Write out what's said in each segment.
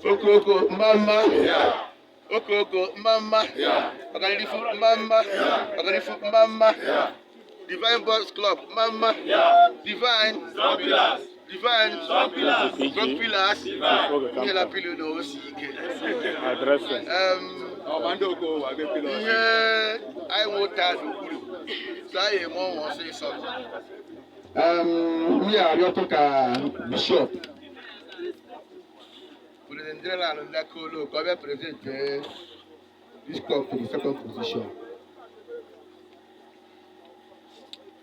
Okoko mama Organifu mama Divine Boys Club mama Divine Strong Pillars Ihe la pilo no osi ike ihe anyị nwụta n'okpuru so anyị eme ọnwa ọsịsọ ndị arịọtụ ka bishọp President General Ndakolo ka ọ bịa present this club to the second position.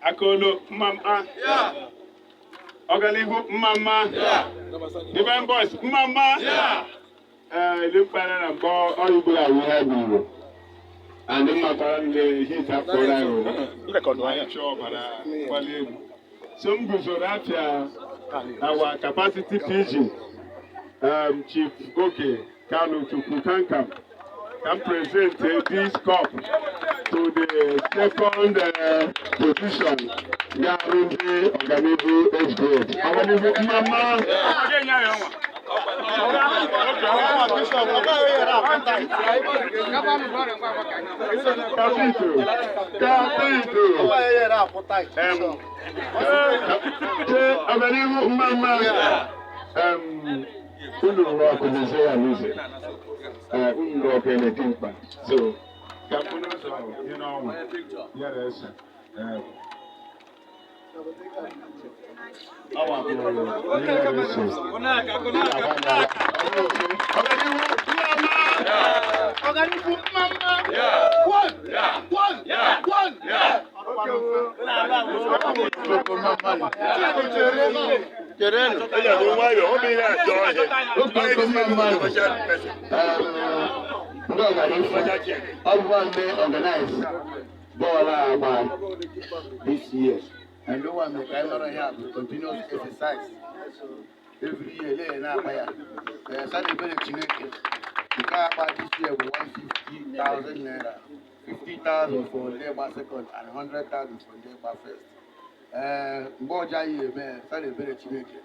Akolo mama Organifu mama Divine Boys mama look better than ball all you have and then my parents he's up for that sure but some good for that our capacity PG Chief Goke Kanu Chukwukankam can present this cup to the second position. Garunde Organifu age grade. Organifu mama. Organifu mama. Unu rock the say music. Unu rock anything but so. Kapuno so you know. Yes. Organifu mama. Everyone may organize this year. And no one may have continuous exercise. Every year, this year we want 50,000 naira. 50,000 for labor second and 100,000 for labor first. Boja ye man, celebrate Chineke.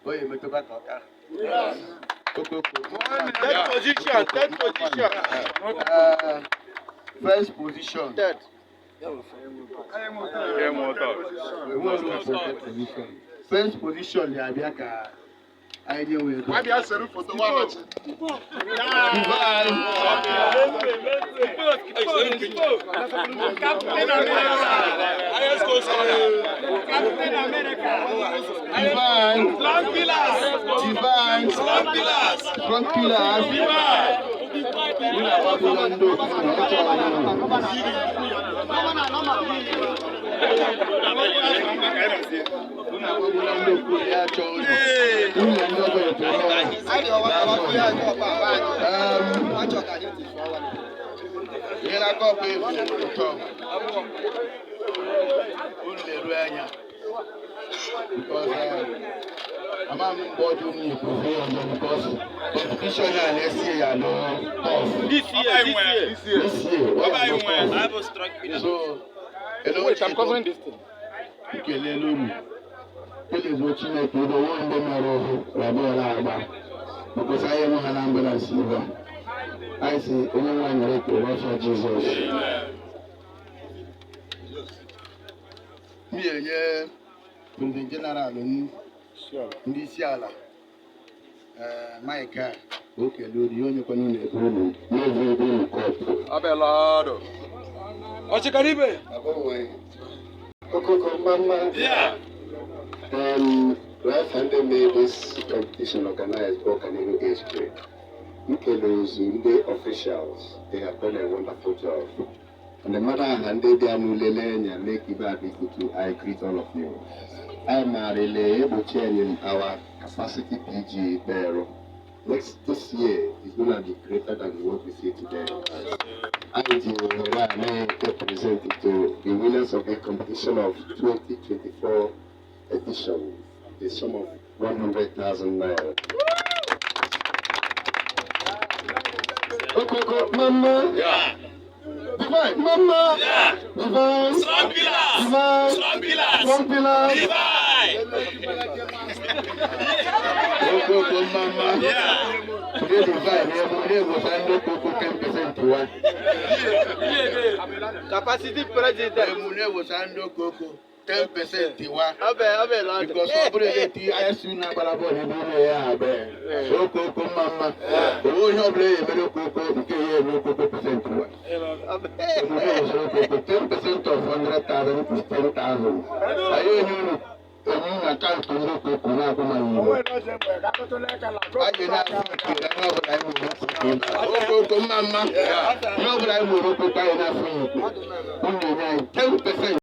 Boy, you make about talk. Third position. First position. Third. First position, the Abiaka. Idea with. Why be I serving for the one? Captain America. Divine. Strong pillars. Among body need to be on because competition and next year are no tough. This year. What about you? I have a strong feeling. So, wait, I'm covering this thing. Okay, Leluru. Please watch me to the one tomorrow, Rabola, because I am an ambulance silver. I see anyone ready to worship Jesus. Me, yeah, from the general. Ndị isi ala Mike oke lori onye kwanu na-eburu n'oge abelado Ochikaribe Okoko mama last Sunday made this competition organized for Kaninu age grade. Ndị officials, they have done a wonderful job. And the mother handed their new lelenya make it back to I greet all of you. I am really able to change our capacity PG there. This year is going to be greater than what we see today. I may present it to the winners of the competition of 2024 edition, the sum of 100,000 naira. Okay, mama. Yeah. Divine, mama. Yeah. Divine. Strong pillars. Divine. Okoko mama. Today divide here, money was under Coco 10% one. Capacity president. Money was under Coco 10% one. Abe, Because somebody I soon have a body in there. So Coco mama. Oh, no blame, no Coco, no Coco percent one. 10% of 100,000 is 10,000. I know. I can't do no Coco now. I did not know what I would do. Mama, nobody will go by enough for you. 10%.